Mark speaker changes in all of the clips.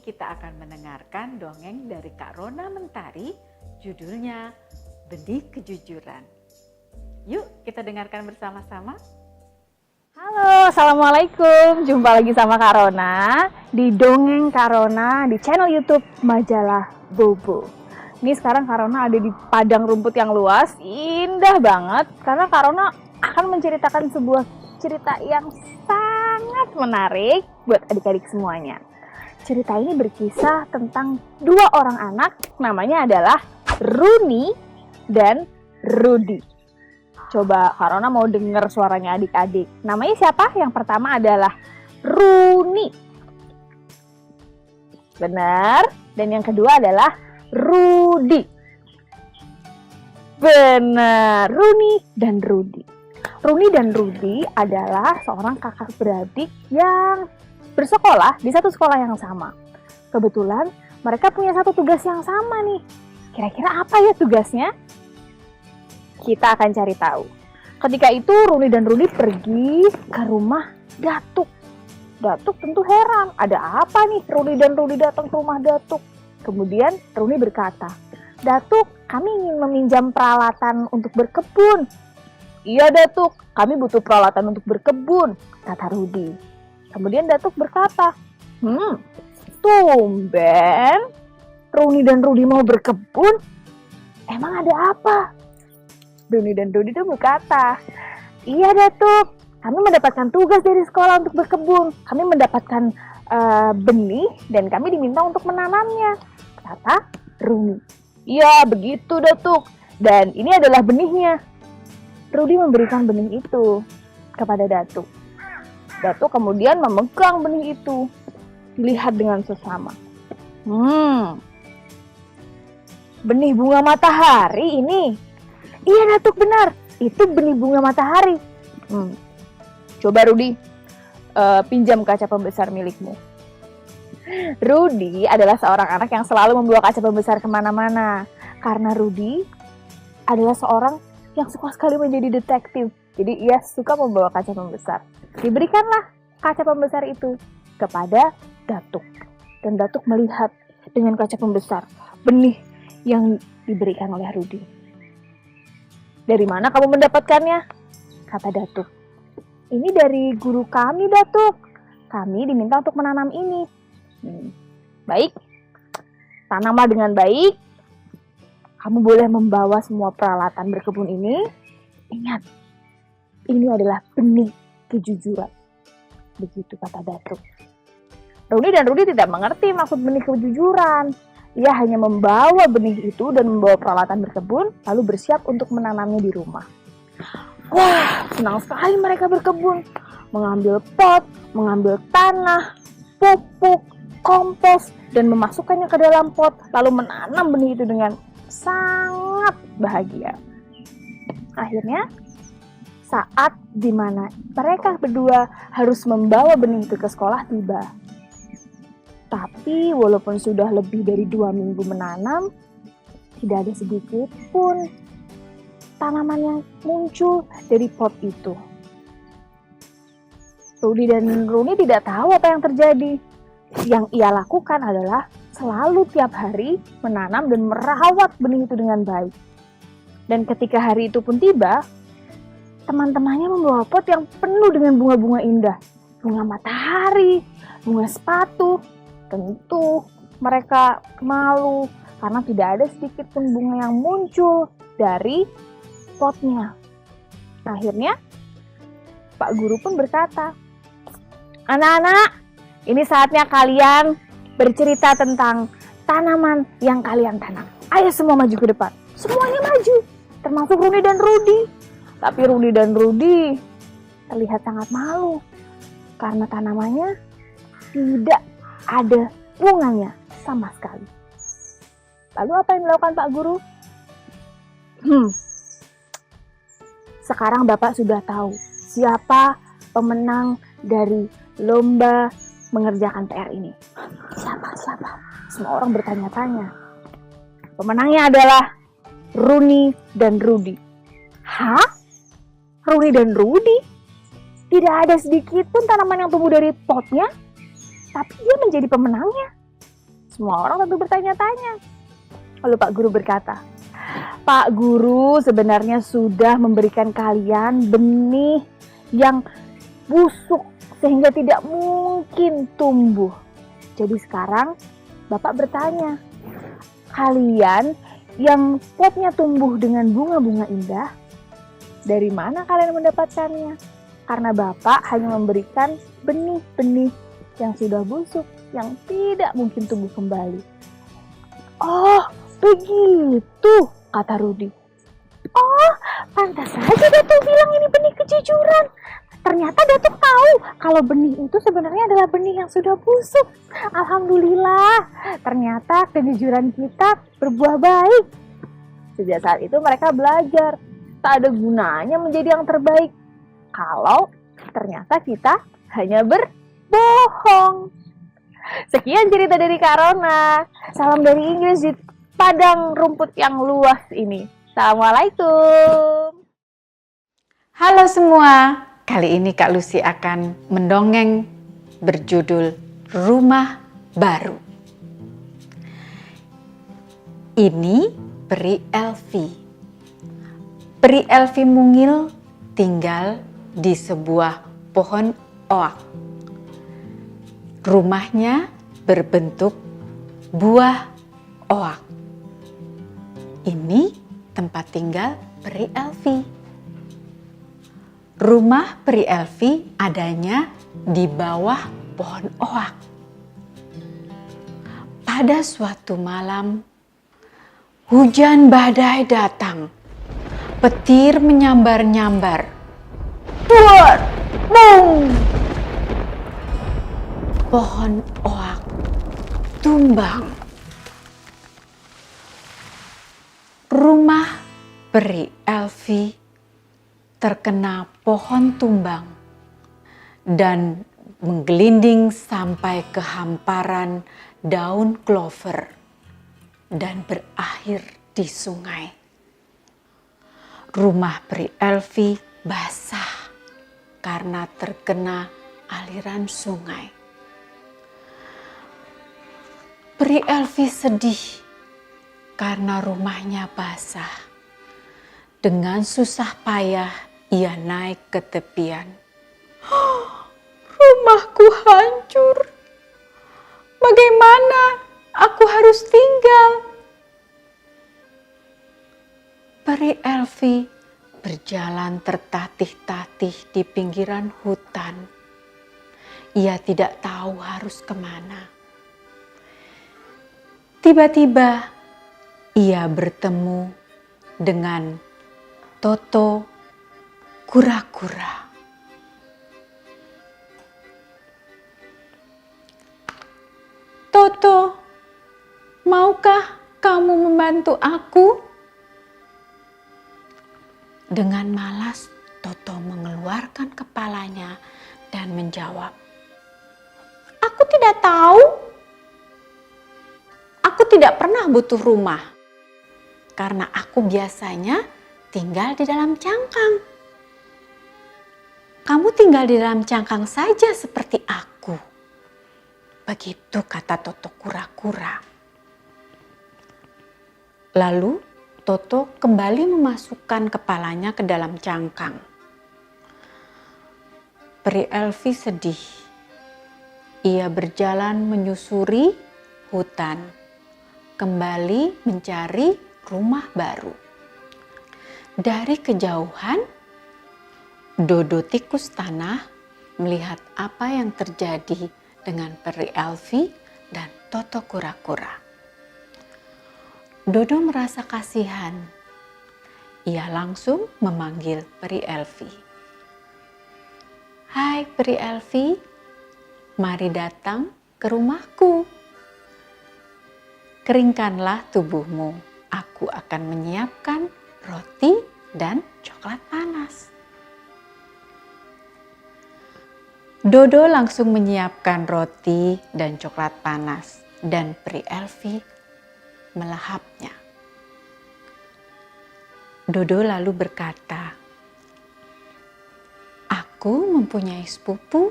Speaker 1: ini kita akan mendengarkan dongeng dari Kak Rona Mentari, judulnya Benih Kejujuran. Yuk kita dengarkan bersama-sama.
Speaker 2: Halo, Assalamualaikum. Jumpa lagi sama Kak Rona di Dongeng Kak Rona di channel YouTube Majalah Bobo. Ini sekarang Kak Rona ada di padang rumput yang luas, indah banget. Karena Kak Rona akan menceritakan sebuah cerita yang sangat menarik buat adik-adik semuanya. Cerita ini berkisah tentang dua orang anak, namanya adalah Runi dan Rudi. Coba Kak Rona mau dengar suaranya adik-adik. Namanya siapa? Yang pertama adalah Runi. Benar. Dan yang kedua adalah Rudi. Benar. Runi dan Rudi. Runi dan Rudi adalah seorang kakak beradik yang bersekolah di satu sekolah yang sama. Kebetulan mereka punya satu tugas yang sama nih. Kira-kira apa ya tugasnya? Kita akan cari tahu. Ketika itu Runi dan Rudi pergi ke rumah Datuk. Datuk tentu heran, ada apa nih Runi dan Rudi datang ke rumah Datuk? Kemudian Runi berkata, "Datuk, kami ingin meminjam peralatan untuk berkebun." "Iya Datuk, kami butuh peralatan untuk berkebun," kata Rudi. Kemudian Datuk berkata, "Tumben Runi dan Rudi mau berkebun? Emang ada apa?" Runi dan Rudi itu berkata, "Iya Datuk, kami mendapatkan tugas dari sekolah untuk berkebun. Kami mendapatkan benih dan kami diminta untuk menanamnya," kata Runi. "Iya begitu Datuk, dan ini adalah benihnya." Rudi memberikan benih itu kepada Datuk. Datuk kemudian memegang benih itu, dilihat dengan seksama. Benih bunga matahari ini. "Iya Datuk, benar, itu benih bunga matahari." "Coba Rudi, pinjam kaca pembesar milikmu." Rudi adalah seorang anak yang selalu membawa kaca pembesar kemana-mana. Karena Rudi adalah seorang yang suka sekali menjadi detektif. Jadi ia suka membawa kaca pembesar. Diberikanlah kaca pembesar itu kepada Datuk. Dan Datuk melihat dengan kaca pembesar benih yang diberikan oleh Rudi. "Dari mana kamu mendapatkannya?" kata Datuk. "Ini dari guru kami Datuk. Kami diminta untuk menanam ini." "Baik, tanamlah dengan baik. Kamu boleh membawa semua peralatan berkebun ini. Ingat, ini adalah benih kejujuran." Begitu kata Datuk. Runi dan Rudi tidak mengerti maksud benih kejujuran. Ia hanya membawa benih itu dan membawa peralatan berkebun, lalu bersiap untuk menanamnya di rumah. Wah, senang sekali mereka berkebun. Mengambil pot, mengambil tanah, pupuk, kompos, dan memasukkannya ke dalam pot, lalu menanam benih itu dengan sangat bahagia. Akhirnya, saat dimana mereka berdua harus membawa benih itu ke sekolah tiba. Tapi walaupun sudah lebih dari 2 minggu menanam, tidak ada sedikit pun tanaman yang muncul dari pot itu. Rudi dan Runi tidak tahu apa yang terjadi. Yang ia lakukan adalah selalu tiap hari menanam dan merawat benih itu dengan baik. Dan ketika hari itu pun tiba, teman-temannya membawa pot yang penuh dengan bunga-bunga indah. Bunga matahari, bunga sepatu. Tentu mereka malu karena tidak ada sedikit pun bunga yang muncul dari potnya. Akhirnya Pak Guru pun berkata, "Anak-anak, ini saatnya kalian bercerita tentang tanaman yang kalian tanam. Ayo semua maju ke depan." Semuanya maju, termasuk Runi dan Rudi. Tapi Runi dan Rudi terlihat sangat malu karena tanamannya tidak ada bunganya sama sekali. Lalu apa yang dilakukan Pak Guru? Sekarang Bapak sudah tahu siapa pemenang dari lomba mengerjakan PR ini. Siapa? Semua orang bertanya-tanya. Pemenangnya adalah Runi dan Rudi. Hah? Runi dan Rudi? Tidak ada sedikit pun tanaman yang tumbuh dari potnya, tapi dia menjadi pemenangnya. Semua orang tentu bertanya-tanya. Lalu Pak Guru berkata, Pak Guru sebenarnya sudah memberikan kalian benih yang busuk sehingga tidak mungkin tumbuh. Jadi sekarang Bapak bertanya, kalian yang potnya tumbuh dengan bunga-bunga indah, dari mana kalian mendapatkannya? Karena Bapak hanya memberikan benih-benih yang sudah busuk, yang tidak mungkin tumbuh kembali. Oh, begitu, kata Rudi. Oh, pantas saja Datuk bilang ini benih kejujuran. Ternyata Datuk tahu kalau benih itu sebenarnya adalah benih yang sudah busuk. Alhamdulillah, ternyata kejujuran kita berbuah baik. Sejak saat itu mereka belajar, tak ada gunanya menjadi yang terbaik kalau ternyata kita hanya berbohong. Sekian cerita dari Kak Rona. Salam dari Inggris di padang rumput yang luas ini. Assalamualaikum.
Speaker 1: Halo semua, kali ini Kak Lucy akan mendongeng berjudul Rumah Baru. Ini Peri Elvi. Peri Elvi mungil tinggal di sebuah pohon oak. Rumahnya berbentuk buah oak. Ini tempat tinggal Peri Elvi. Rumah Peri Elvi adanya di bawah pohon oak. Pada suatu malam, hujan badai datang. Petir menyambar-nyambar. Duar! Bung! Pohon oak tumbang. Rumah Peri Elvi terkena pohon tumbang dan menggelinding sampai ke hamparan daun clover dan berakhir di sungai. Rumah Peri Elvi basah karena terkena aliran sungai. Peri Elvi sedih karena rumahnya basah. Dengan susah payah ia naik ke tepian. Rumahku hancur. Bagaimana aku harus tinggal? Peri Elvi berjalan tertatih-tatih di pinggiran hutan. Ia tidak tahu harus kemana. Tiba-tiba ia bertemu dengan Toto kura-kura. Toto, maukah kamu membantu aku? Dengan malas, Toto mengeluarkan kepalanya dan menjawab, "Aku tidak tahu. Aku tidak pernah butuh rumah, karena aku biasanya tinggal di dalam cangkang. Kamu tinggal di dalam cangkang saja seperti aku." Begitu kata Toto kura-kura. Lalu Toto kembali memasukkan kepalanya ke dalam cangkang. Peri Elvi sedih. Ia berjalan menyusuri hutan, kembali mencari rumah baru. Dari kejauhan, Dodo tikus tanah melihat apa yang terjadi dengan Peri Elvi dan Toto kura-kura. Dodo merasa kasihan. Ia langsung memanggil Peri Elvi. "Hai Peri Elvi, mari datang ke rumahku. Keringkanlah tubuhmu, aku akan menyiapkan roti dan coklat panas." Dodo langsung menyiapkan roti dan coklat panas dan Peri Elvi melahapnya. Dodo lalu berkata, "Aku mempunyai sepupu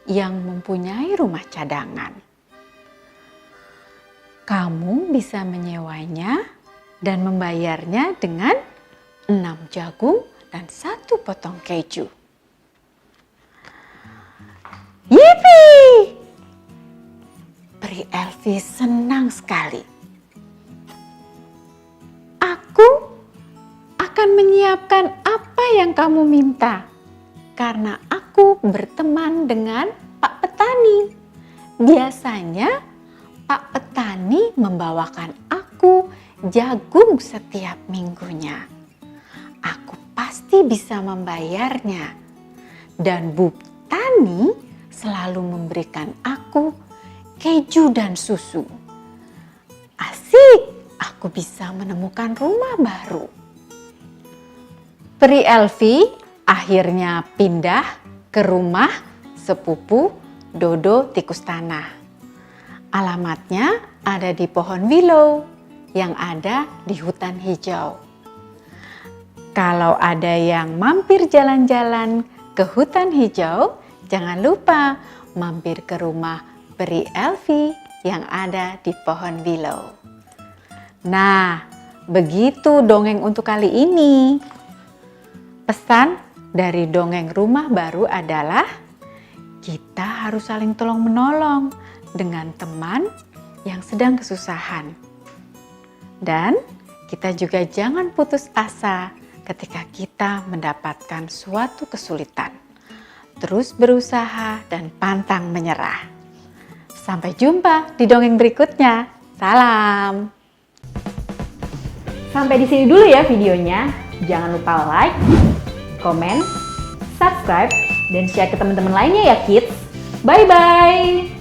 Speaker 1: yang mempunyai rumah cadangan. Kamu bisa menyewanya dan membayarnya dengan 6 jagung dan 1 potong keju. Yippee! Peri Elfi senang sekali. Aku akan menyiapkan apa yang kamu minta karena aku berteman dengan Pak Petani. Biasanya Pak Petani membawakan aku jagung setiap minggunya. Aku pasti bisa membayarnya. Dan Bu Tani selalu memberikan aku keju dan susu. Asik, aku bisa menemukan rumah baru. Peri Elfi akhirnya pindah ke rumah sepupu Dodo tikus tanah. Alamatnya ada di pohon willow yang ada di hutan hijau. Kalau ada yang mampir jalan-jalan ke hutan hijau, jangan lupa mampir ke rumah Peri Elfi yang ada di pohon willow. Nah, begitu dongeng untuk kali ini. Pesan dari dongeng rumah baru adalah kita harus saling tolong-menolong dengan teman yang sedang kesusahan. Dan kita juga jangan putus asa ketika kita mendapatkan suatu kesulitan. Terus berusaha dan pantang menyerah. Sampai jumpa di dongeng berikutnya. Salam.
Speaker 3: Sampai di sini dulu ya videonya. Jangan lupa like, komen, subscribe, dan share ke teman-teman lainnya ya kids. Bye-bye.